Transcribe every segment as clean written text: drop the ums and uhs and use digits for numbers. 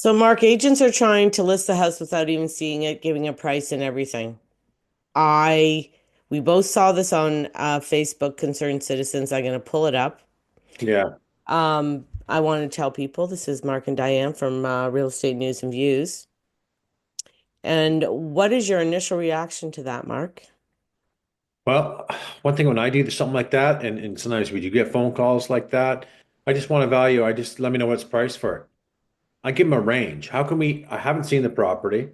So, Mark, agents are trying to list the house without even seeing it, giving a price and everything. I, we both saw this on Facebook, Concerned Citizens. I'm going to pull it up. Yeah. I want to tell people this is Mark and Diane from Real Estate News and Views. And what is your initial reaction to that, Mark? Well, one thing when I do something like that, and sometimes we do get phone calls like that, I just want to value. I just let me know what it's priced for. I give them a range. How can we? I haven't seen the property,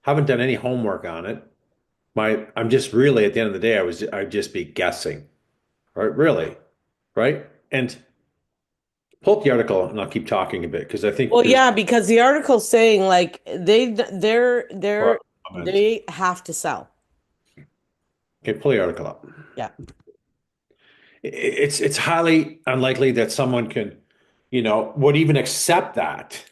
haven't done any homework on it. I'm just really at the end of the day, I'd just be guessing, right? Really, right? And pull up the article, and I'll keep talking a bit because I think Well, there's yeah, because the article's saying like more comment. they have to sell. Okay, pull the article up. Yeah. It's highly unlikely that someone can, would even accept that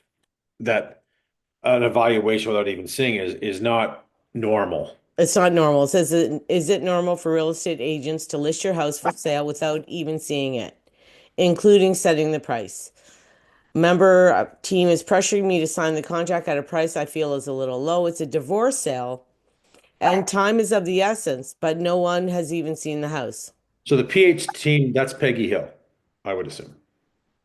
an evaluation without even seeing is not normal. It's not normal. It says, is it normal for real estate agents to list your house for sale without even seeing it, including setting the price? Member team is pressuring me to sign the contract at a price I feel is a little low. It's a divorce sale and time is of the essence, but no one has even seen the house. So the PH team, that's Peggy Hill, I would assume.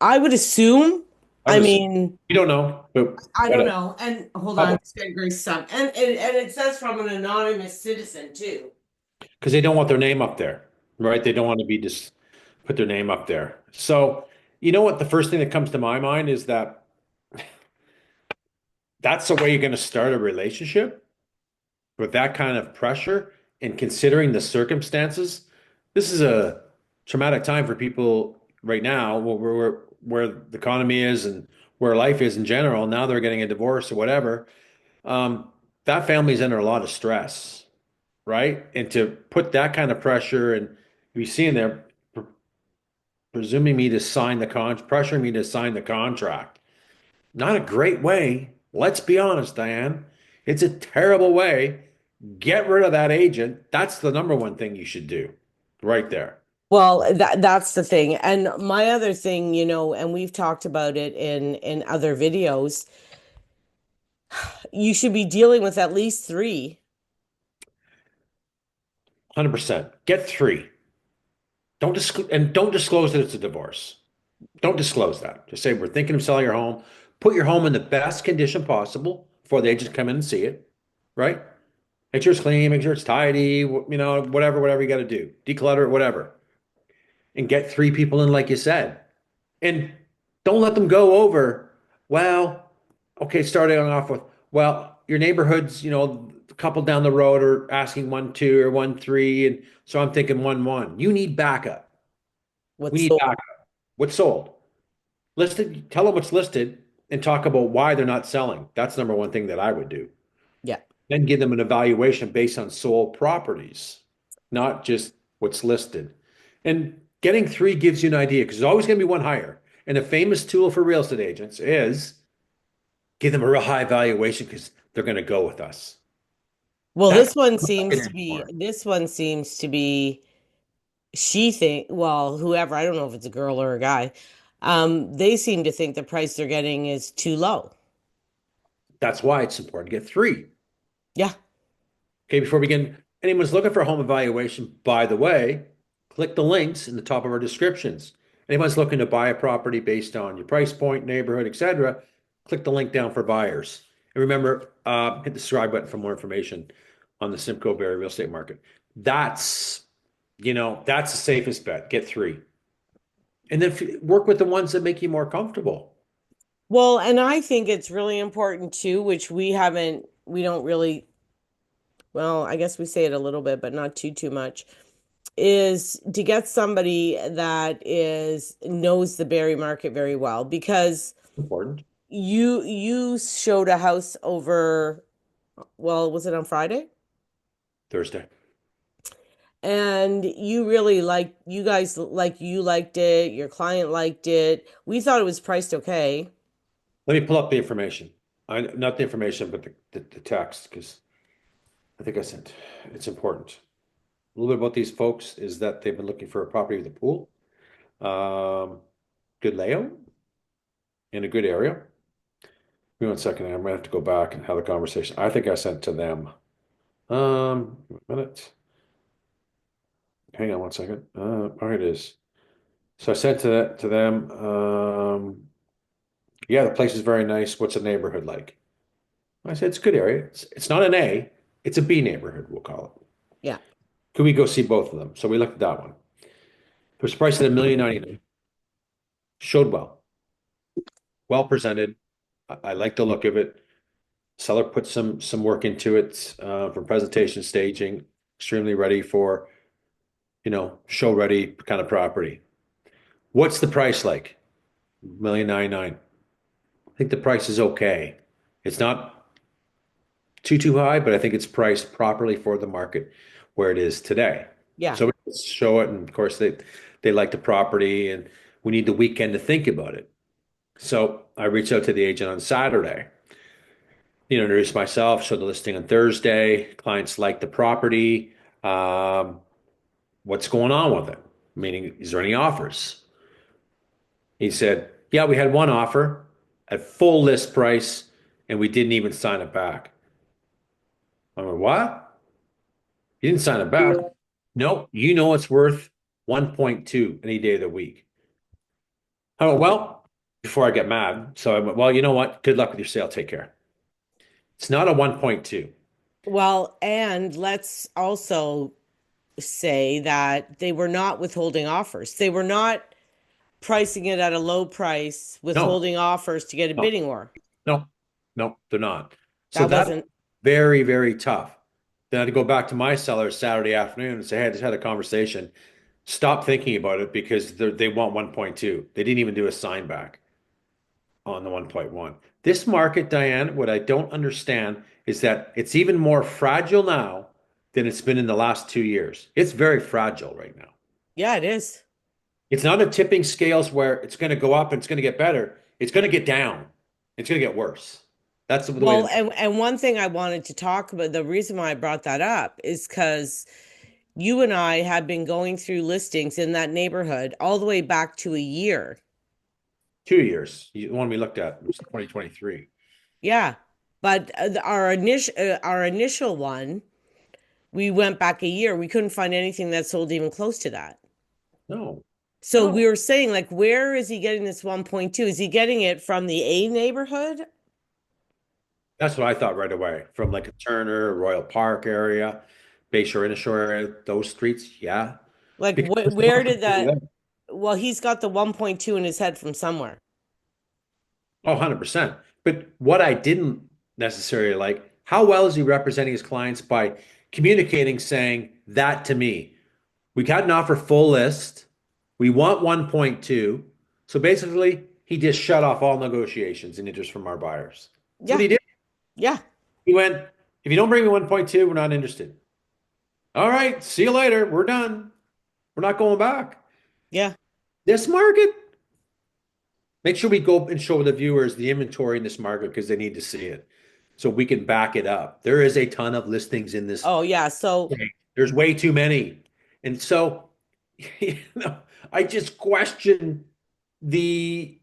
I would assume, I I would assume. mean, You don't know, but I don't whatever. know. And hold on, Because it's getting very stuck. And it says from an anonymous citizen too. they don't want their name up there, right? They don't want to be just put their name up there. So, you know what? The first thing that comes to my mind is that that's the way you're going to start a relationship with that kind of pressure and considering the circumstances. This is a traumatic time for people right now, where the economy is and where life is in general. Now they're getting a divorce or whatever. Um, that family's under a lot of stress, right? And to put that kind of pressure and be seeing there, presuming me to sign pressuring me to sign the contract. Not a great way. Let's be honest, Diane. It's a terrible way. Get rid of that agent. That's the number one thing you should do right there. Well, that's the thing. And my other thing, and we've talked about it in other videos, you should be dealing with at least three. 100%. Get three. Don't disclose that it's a divorce. Don't disclose that. Just say we're thinking of selling your home. Put your home in the best condition possible before the agents come in and see it, right? Make sure it's clean, make sure it's tidy, whatever you got to do. Declutter it, whatever. And get three people in, like you said. And don't let them go over, well, okay, starting off with, well, your neighborhood's, a couple down the road are asking 1-2 or 1-3. And so I'm thinking 1-1. You need backup. We What's need sold. backup. What's sold? Listed, tell them what's listed and talk about why they're not selling. That's number one thing that I would do. Yeah. Then give them an evaluation based on sold properties, not just what's listed. And getting three gives you an idea because there's always going to be one higher. And a famous tool for real estate agents is give them a real high valuation because they're going to go with us. Well, That's this one not seems working to be, anymore. well, whoever, I don't know if it's a girl or a guy, they seem to think the price they're getting is too low. That's why it's important to get three. Yeah. Okay, before we begin, anyone's looking for a home evaluation, by the way, click the links in the top of our descriptions. Anyone's looking to buy a property based on your price point, neighborhood, etc., click the link down for buyers. And remember, hit the subscribe button for more information on the Simcoe Barrie real estate market. That's, that's the safest bet. Get three. And then work with the ones that make you more comfortable. Well, and I think it's really important too, which we don't really, well, I guess we say it a little bit, but not too much, is to get somebody that is knows the Barrie market very well because Important. you showed a house over, well, was it on Friday? Thursday. And you guys you liked it, your client liked it. We thought it was priced okay. Let me pull up the information. Not the information, but the text, because I think I sent. It's important. A little bit about these folks is that they've been looking for a property with a pool, um, good layout in a good area. Give me 1 second. I'm gonna have to go back and have a conversation. I think I sent to them. A minute. Hang on 1 second. There it is. So I said to them, yeah, the place is very nice. What's the neighborhood like? I said, it's a good area. It's not an A, it's a B neighborhood, we'll call it. Yeah. Could we go see both of them? So we looked at that one. It was priced at 1,099,000. Showed well presented. I like the look of it. Seller put some work into it from presentation staging, extremely ready for, show ready kind of property. What's the price like? 1,099,000. I think the price is okay. It's not too high, but I think it's priced properly for the market where it is today. Yeah. So we show it, and of course they like the property, and we need the weekend to think about it. So I reached out to the agent on Saturday, introduced myself, showed the listing on Thursday. Clients like the property. Um, what's going on with it? Meaning, is there any offers? He said, yeah, we had one offer at full list price, and we didn't even sign it back. I went, what? You didn't sign it back? No, it's worth 1.2 any day of the week. I went, well, before I get mad. So I went, well, you know what? Good luck with your sale. Take care. It's not a 1.2. Well, and let's also say that they were not withholding offers. They were not pricing it at a low price, No, withholding offers to get a no, bidding war. no, no, they're not. So That that's wasn't, very, very tough. Then I had to go back to my seller Saturday afternoon and say, hey, I just had a conversation. Stop thinking about it because they want 1.2. They didn't even do a sign back on the 1.1. This market, Diane, what I don't understand is that it's even more fragile now than it's been in the last 2 years. It's very fragile right now. yeah, it is. It's not a tipping scales where it's going to go up and it's going to get better. It's going to get down. It's going to get worse. That's the way. Well, and one thing I wanted to talk about, the reason why I brought that up is because you and I have been going through listings in that neighborhood all the way back to a year. 2 years. The one we looked at was 2023. Yeah. But our initial one, we went back a year. We couldn't find anything that sold even close to that. No, So no. we were saying, like, where is he getting this 1.2? Is he getting it from the A neighborhood? That's what I thought right away. From like a Turner, Royal Park area, Bayshore, Innisfil area, those streets. Yeah. Like, Because where did that? Well, he's got the 1.2 in his head from somewhere. oh, 100%. But what I didn't necessarily like, how well is he representing his clients by communicating, saying that to me? We got an offer full list. We want 1.2. So basically, he just shut off all negotiations and interest from our buyers. That's what Yeah. he did. Yeah. He went, if you don't bring me 1.2, we're not interested. All right, see you later. We're done. We're not going back. Yeah. This market, make sure we go and show the viewers the inventory in this market because they need to see it so we can back it up. There is a ton of listings in this. Oh, yeah. So, There's way too many. And so, you know, I just question the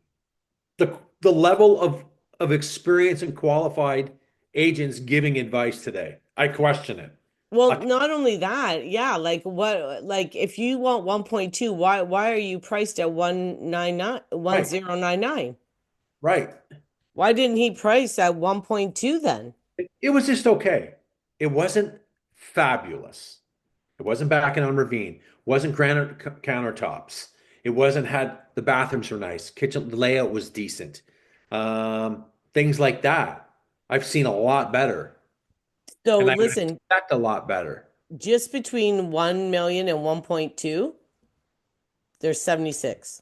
the level of experience and qualified agents giving advice today. I question it. well, I, not only that, yeah, like what, like if you want 1.2, why are you priced at 199, right, 1099? right. Why didn't he price at 1.2 then? It was just okay. It wasn't fabulous. It wasn't backing on ravine. Wasn't granite countertops. It wasn't had the bathrooms were nice. Kitchen layout was decent. Things like that. I've seen a lot better, So and I would listen, expect a lot better. just between 1 million and 1.2, there's 76.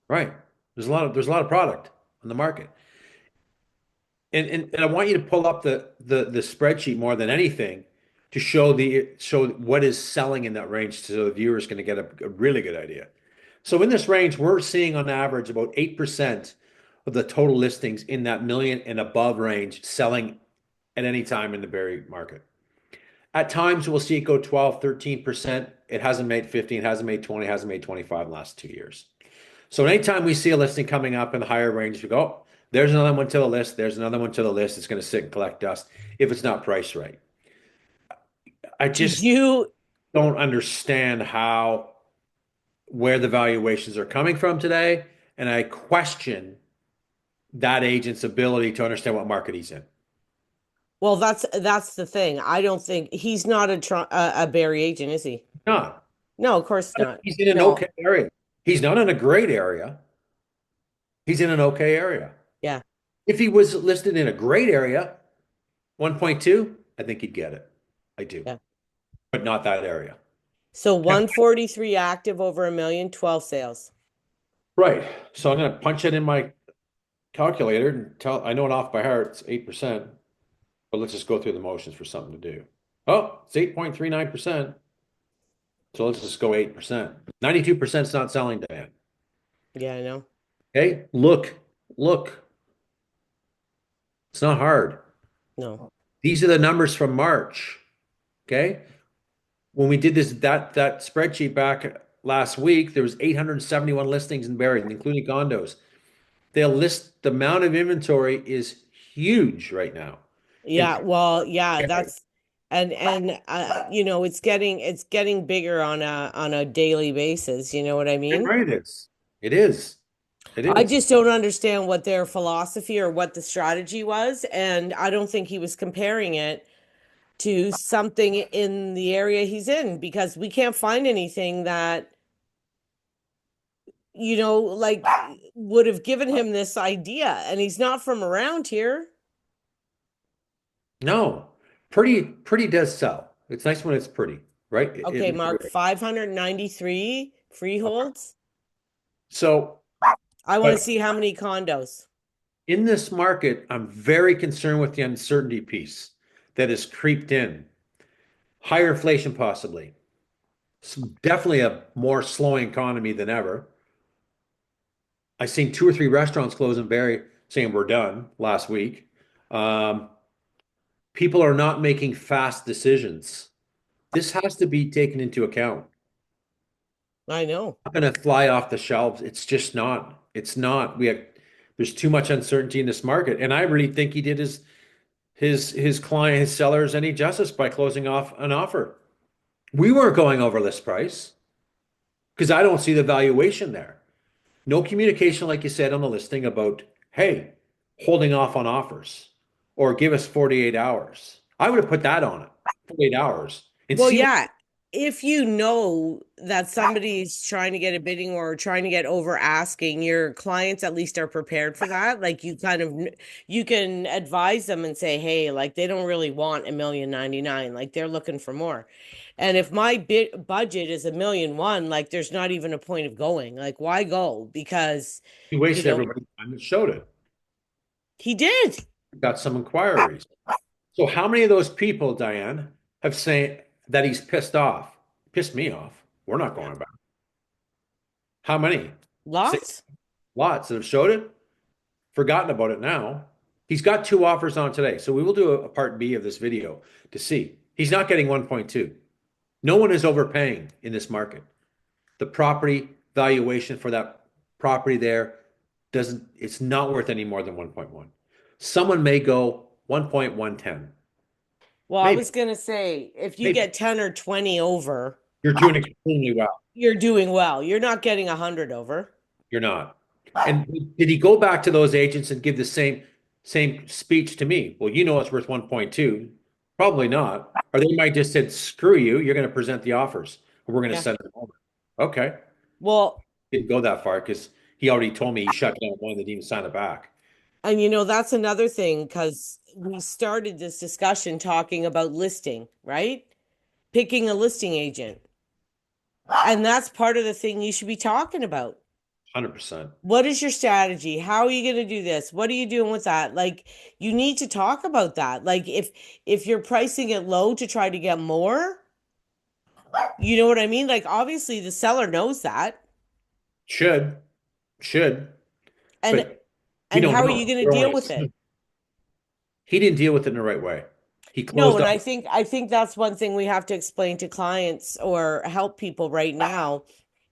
Right. There's a lot of product on the market. And I want you to pull up the spreadsheet more than anything to show what is selling in that range so the viewer's going to get a really good idea. So in this range, we're seeing on average about 8% of the total listings in that million and above range selling at any time in the Barrie market. At times, we'll see it go 12, 13%. It hasn't made 15, hasn't made 20, hasn't made 25 in the last 2 years. So anytime we see a listing coming up in the higher range, we go, oh, There's another one to the list. There's another one to the list. It's going to sit and collect dust if it's not priced right. I Did just you, don't understand how where the valuations are coming from today, and I question that agent's ability to understand what market he's in. well, that's the thing. I don't think he's not a Barrie agent, is he? Not. No, of course not. He's in an No. okay area. He's not in a great area. He's in an okay area. Yeah. If he was listed in a great area, 1.2, I think he'd get it. I do, Yeah. but not that area. So Okay. 143 active over a million, 12 sales. Right. So I'm going to punch it in my calculator and tell, I know it off by heart. It's 8%, but let's just go through the motions for something to do. Oh, it's 8.39%. So let's just go 8%. 92% is not selling, Dan. Yeah, I know. Okay. Look. It's not hard. No. These are the numbers from March. Okay. When we did that spreadsheet back last week, there was 871 listings in Barrie, including condos. The amount of inventory is huge right now. In Yeah, well, yeah, Barrie. that's and it's getting bigger on a daily basis, you know what I You're mean? right, it is. It is. It I is. just don't understand what their philosophy or what the strategy was, and I don't think he was comparing it to something in the area he's in because we can't find anything that, like would have given him this idea, and he's not from around here. No. Pretty does sell. It's nice when it's pretty, right? Okay, Mark, 593 freeholds. So, I want to but see how many condos. in this market, I'm very concerned with the uncertainty piece that has creeped in. Higher inflation, possibly. Definitely a more slowing economy than ever. I've seen two or three restaurants close in Barrie saying we're done last week. Um, People are not making fast decisions. This has to be taken into account. I know. Not going to fly off the shelves. It's just not. It's not. There's too much uncertainty in this market, and I really think he did his client, his sellers, any justice by closing off an offer. We weren't going over list price because I don't see the valuation there. No communication, like you said on the listing, about, hey, holding off on offers or give us 48 hours. I would have put that on it, 48 hours, and Well, see what yeah, if you know that somebody's trying to get a bidding or trying to get over asking, your clients at least are prepared for that. Like you can advise them and say, hey, like they don't really want 1,099,000, like they're looking for more. And if my bid budget is 1,000,001, like there's not even a point of going. Like, why go? Because, you you wasted know, everybody's time that showed it. he did. Got some inquiries. So how many of those people, Diane, have said that he's pissed off? Pissed me off. We're not Yeah. going back. How many? Six Lots. lots that have showed it, forgotten about it now. He's got two offers on today. So we will do a part B of this video to see. He's not getting 1.2. No one is overpaying in this market. The property valuation for that property there it's not worth any more than 1.1. Someone may go 1.110. Well, I Maybe, was gonna say, if you maybe. get 10 or 20 over, You're doing extremely well. you're doing well. You're not getting 100 over. You're not. And did he go back to those agents and give the same speech to me? Well, you know it's worth 1.2. Probably not. Or they might just said, screw you, you're going to present the offers. Or we're going to Yeah. send them over. Okay. Well, Didn't go that far because he already told me he shut down one that didn't even sign it back. and that's another thing because we started this discussion talking about listing, right? Picking a listing agent. And that's part of the thing you should be talking about. 100%. What is your strategy? How are you going to do this? What are you doing with that? Like you need to talk about that. Like if you're pricing it low to try to get more, you know what I mean? Like obviously the seller knows that. Should, should, And but we and don't how are you know. going to We're deal only with it? assuming. He didn't deal with it in the right way. He No, closed and up. I think that's one thing we have to explain to clients or help people right now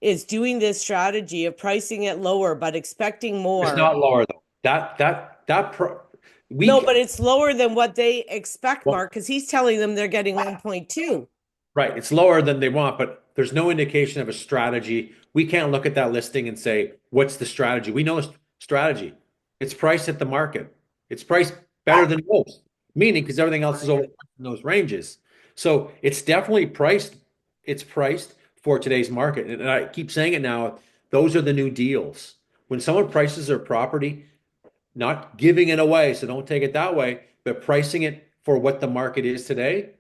is doing this strategy of pricing it lower but expecting It's more. not lower though. that pro No, we but it's lower than what they expect, well, Mark, because he's telling them they're getting 1.2. right, it's lower than they want, but there's no indication of a strategy. We can't look at that listing and say, what's the strategy? We know strategy. It's priced at the market. It's priced better than most, meaning because everything else is over in those ranges. So it's definitely priced. It's priced for today's market. And I keep saying it now, those are the new deals. When someone prices their property, not giving it away, so don't take it that way, but pricing it for what the market is today,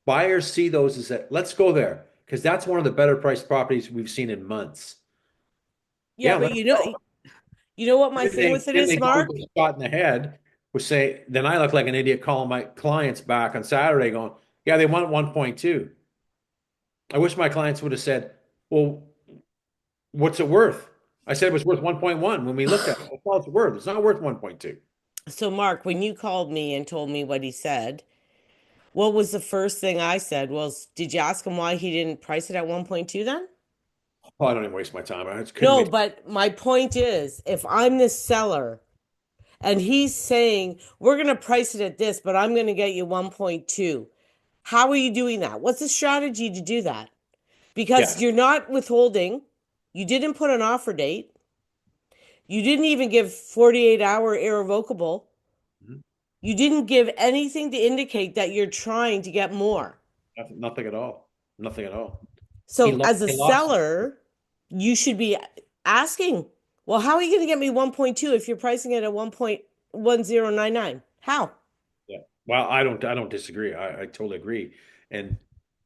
buyers see those as that, let's go there because that's one of the better priced properties we've seen in months. Yeah, Yeah, but let's you know what my thing then with it then is, they go and Mark? get shot in the head with say, then I look like an idiot calling my clients back on Saturday going, yeah, they want 1.2. I wish my clients would have said, well, what's it worth? I said it was worth 1.1 when we looked at it. That's all it's worth. It's not worth 1.2. So, Mark, when you called me and told me what he said, what was the first thing I said? Well, did you ask him why he didn't price it at 1.2 then? Oh, I don't even waste my time. I just couldn't No, make but my point is, if I'm the seller and he's saying, we're going to price it at this, but I'm going to get you 1.2, how are you doing that? What's the strategy to do that? Because yeah. you're not withholding, you didn't put an offer date, you didn't even give 48-hour irrevocable, Mhm. you didn't give anything to indicate that you're trying to get more. Nothing at all. Nothing at all. So as a He lost. seller, you should be asking, well, how are you going to get me 1.2 if you're pricing it at 1.1099? How? Yeah. Well, I don't disagree. I totally agree. And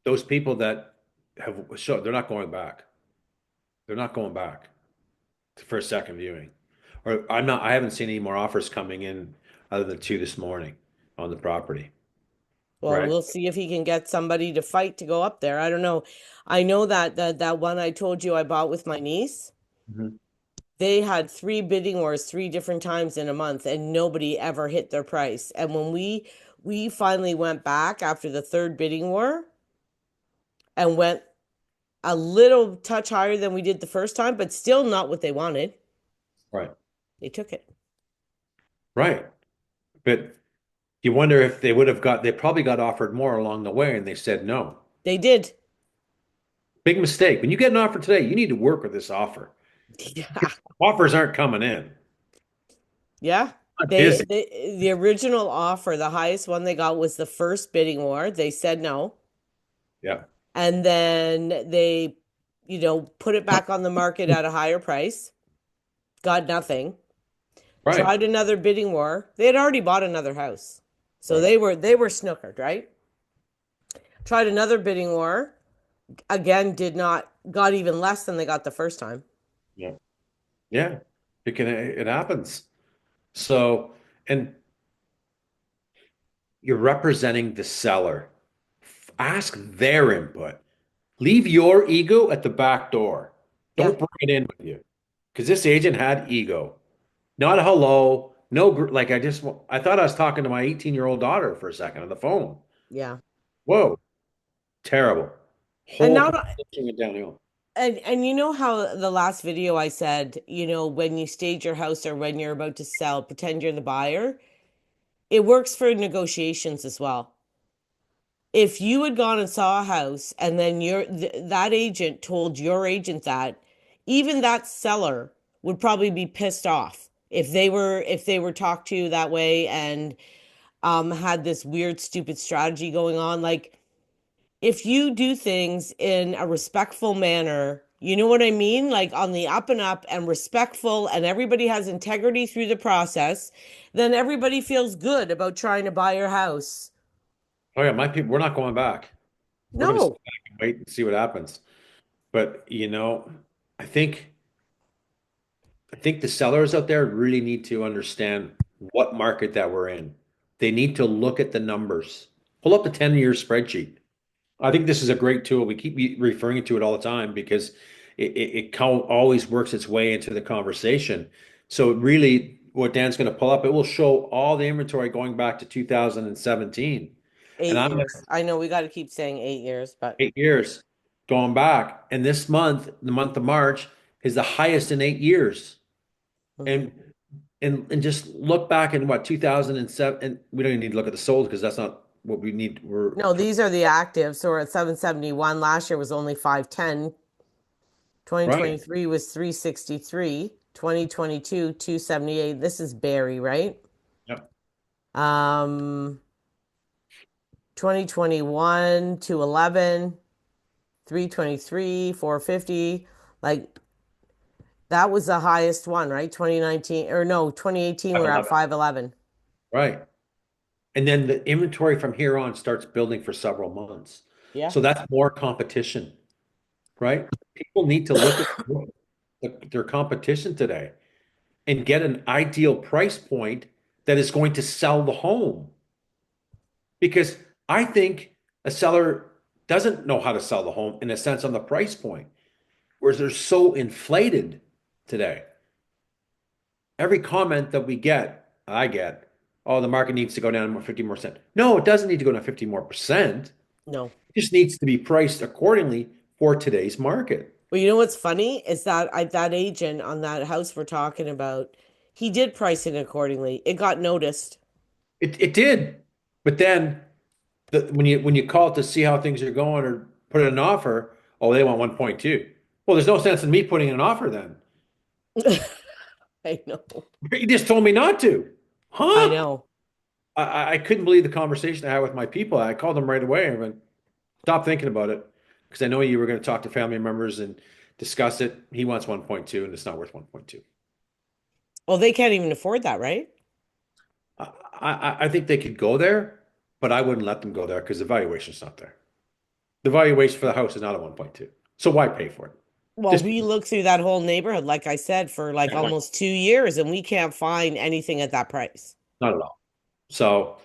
those people that have so they're not going back. They're not going back for a second viewing. Or I haven't seen any more offers coming in other than two this morning on the property. Well, Right. we'll see if he can get somebody to fight to go up there. I don't know. I know that one I told you I bought with my niece, Mhm. they had three bidding wars three different times in a month and nobody ever hit their price. And when we finally went back after the third bidding war and went a little touch higher than we did the first time, but still not what they wanted. Right. They took it. Right. But you wonder if they probably got offered more along the way and they said no. They did. Big mistake. When you get an offer today, you need to work with this offer. Yeah. Offers aren't coming in. Yeah. I'm busy. The original offer, the highest one they got was the first bidding war. They said no. Yeah. And then they, put it back on the market at a higher price, got nothing. Right. Tried another bidding war. They had already bought another house. So Right. they were snookered, right? Tried another bidding war. Again, did not got even less than they got the first time. Yeah. Yeah. It happens. So, and you're representing the seller. Ask their input. Leave your ego at the back door. Yeah. Don't bring it in with you. Because this agent had ego. Not a hello. No, like I thought I was talking to my 18-year-old daughter for a second on the phone. Yeah. Whoa, terrible. And Whole now conversation went downhill. and you know how the last video I said, when you stage your house or when you're about to sell, pretend you're the buyer. It works for negotiations as well. If you had gone and saw a house and then that agent told your agent that, even that seller would probably be pissed off if they were talked to that way and had this weird stupid strategy going on. Like, if you do things in a respectful manner, you know what I mean? Like on the up and up and respectful, and everybody has integrity through the process, then everybody feels good about trying to buy your house. Oh yeah, my people, we're not going back. We're going to sit No, back and wait and see what happens. But I think I think the sellers out there really need to understand what market that we're in. They need to look at the numbers. Pull up the 10-year spreadsheet. I think this is a great tool. We keep referring to it all the time because always works its way into the conversation. So really, what Dan's going to pull up, it will show all the inventory going back to 2017. And eight I'm at years. I know we got to keep saying 8 years, but 8 years going back. And the month of March, is the highest in 8 years. mhm. And and just look back in what 2007, and we don't even need to look at the sold because that's not what we need. We're No, these are the active. So we're at 771. Last year was only 510. right. 2023 was 363. 2022, 278. This is Barrie, right? Yep. Um, 2021, 211, 323, 450. Like that was the highest one, right? 2019 or no, 2018, we're at 511. 511. Right. And then the inventory from here on starts building for several months. Yeah. So that's more competition, right? People need to look at their competition today and get an ideal price point that is going to sell the home. Because I think a seller doesn't know how to sell the home in a sense on the price point, whereas they're so inflated today. Every comment that we get, I get, oh, the market needs to go down more 50 more percent. No, it doesn't need to go down 50 more percent. No. It just needs to be priced accordingly for today's market. Well, you know what's funny is that that agent on that house we're talking about, he did price it accordingly. It got noticed. It did. But then when you call to see how things are going or put in an offer, oh, they want 1.2. Well, there's no sense in me putting in an offer then. I know. You just told me not to. I Huh? know. I couldn't believe the conversation I had with my people. I called them right away and went, stop thinking about it because I know you were going to talk to family members and discuss it. He wants 1.2 and it's not worth 1.2. Well, they can't even afford that, right? I think they could go there, but I wouldn't let them go there because the valuation's not there. The valuation for the house is not at 1.2. So why pay for it? Well, Just we looked through that whole neighborhood, like I said, for like almost 2 years, and we can't find anything at that price. not at all. So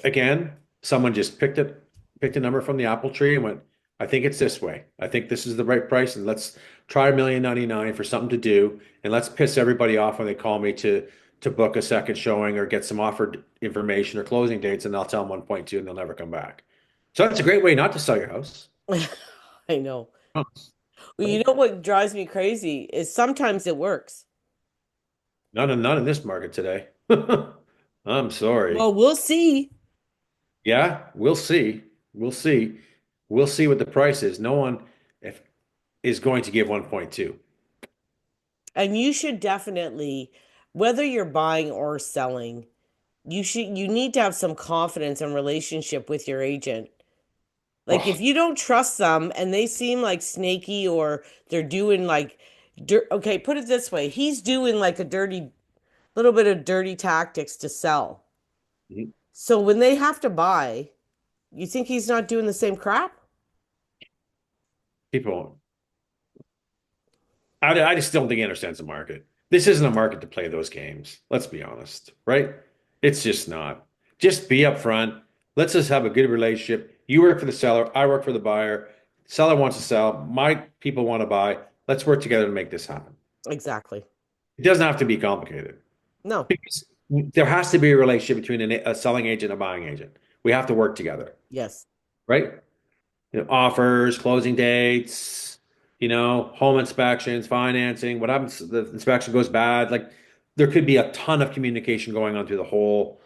again, someone just picked a number from the apple tree and went, I think it's this way. I think this is the right price, and let's try $1,099,000 for something to do, and let's piss everybody off when they call me to book a second showing or get some offered information or closing dates, and I'll tell them 1.2 and they'll never come back. So that's a great way not to sell your house. I know. Well, you know what drives me crazy is sometimes it works. Not in this market today. I'm sorry. Well, we'll see. Yeah, we'll see. We'll see. We'll see what the price is. No one if is going to give 1.2. And you should definitely, whether you're buying or selling, you need to have some confidence and relationship with your agent. Like if Oh, you don't trust them and they seem like snaky or they're doing like okay, put it this way, he's doing like a dirty little bit of dirty tactics to sell. mhm. So when they have to buy, you think he's not doing the same crap? People, I just don't think he understands the market. This isn't a market to play those games. Let's be honest, right? It's just not. Just be upfront. Let's just have a good relationship. You work for the seller, I work for the buyer. Seller wants to sell, my people want to buy. Let's work together to make this happen. Exactly. It doesn't have to be complicated No. because there has to be a relationship between a selling agent and a buying agent. We have to work together, Yes. right? Offers, closing dates, home inspections, financing. What happens? The inspection goes bad. Like there could be a ton of communication going on through the whole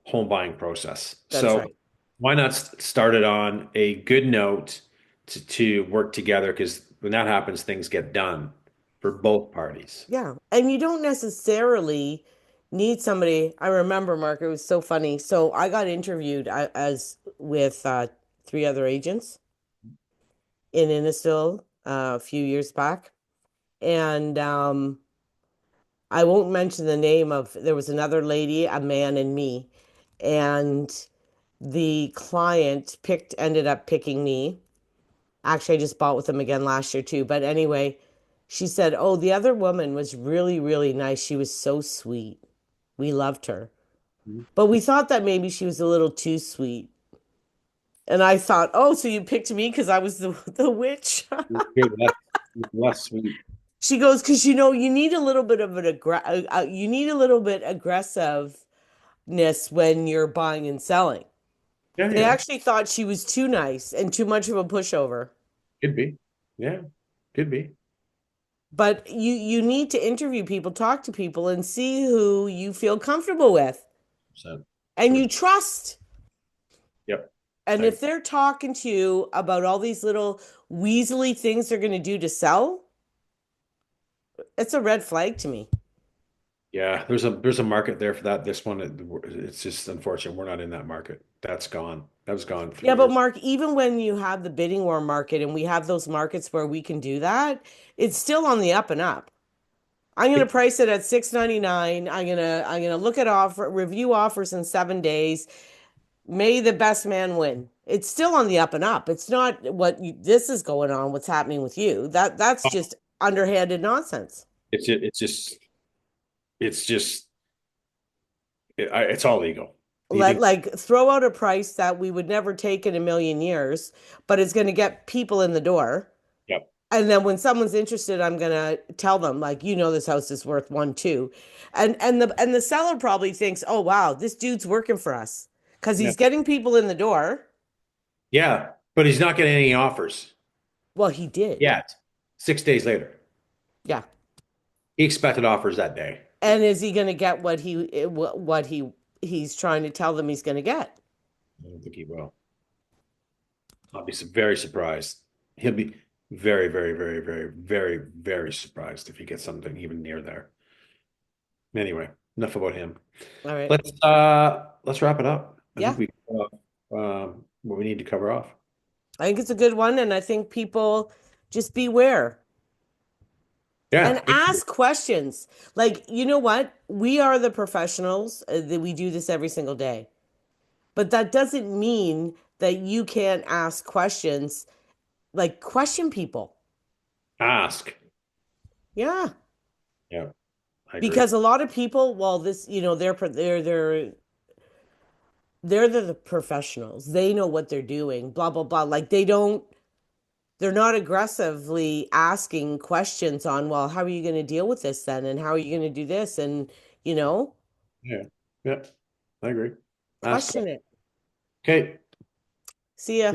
home buying process. That's So right. why not start it on a good note to work together? Because when that happens, things get done for both parties. Yeah. And you don't necessarily need somebody. I remember, Mark, it was so funny. So I got interviewed as with three other agents in Innisfil a few years back. And I won't mention the name of, there was another lady, a man, and me. And the client ended up picking me. Actually, I just bought with them again last year too. But anyway, she said, "Oh, the other woman was really, really nice. She was so sweet. We loved her. But we thought that maybe she was a little too sweet." And I thought, "Oh, so you picked me because I was the witch?" You're less sweet. She goes, "Because you need a little bit of you need a little bit aggressiveness when you're buying and selling." Yeah, They yeah. actually thought she was too nice and too much of a pushover. Could be. Yeah, could be. But you need to interview people, talk to people, and see who you feel comfortable with So, and good. you trust. Yep. And I, if they're talking to you about all these little weaselly things they're going to do to sell, it's a red flag to me. yeah, there's a market there for that. This one, it's just unfortunate we're not in that market. That's gone. That was gone Yeah, 3 years. but Mark, even when you have the bidding war market and we have those markets where we can do that, it's still on the up and up. I'm going to It, price it at 6.99. I'm going to look at offer review offers in 7 days. May the best man win. It's still on the up and up. It's not this is going on, what's happening with you. That's just underhanded nonsense. it's just it's all legal. You Let think? like throw out a price that we would never take in a million years, but it's going to get people in the door. Yep. And then when someone's interested, I'm gonna tell them like, this house is worth one, two. And the seller probably thinks, oh wow, this dude's working for us because Yeah. he's getting people in the door. Yeah, but he's not getting any offers Well, he did. yet. 6 days later, Yeah. he expected offers that day. And is he gonna get what he's trying to tell them he's gonna get? I don't think he will. I'll be very surprised. He'll be very, very, very, very, very, very surprised if he gets something even near there. Anyway, enough about him. All right. Let's wrap it up. I think Yeah. we covered off, what we need to cover off. I think it's a good one, and I think people just beware and Yeah, me too. ask questions. Like, you know what? We are the professionals that we do this every single day. But that doesn't mean that you can't ask questions, like question people. Ask. Yeah. Yeah, I agree. Because a lot of people, well, this, they're the professionals. They know what they're doing, blah, blah, blah. Like they're not aggressively asking questions on, well, how are you going to deal with this then? And how are you going to do this? And, you know, Yeah, yeah, I agree. Ask. question it. Okay. See ya.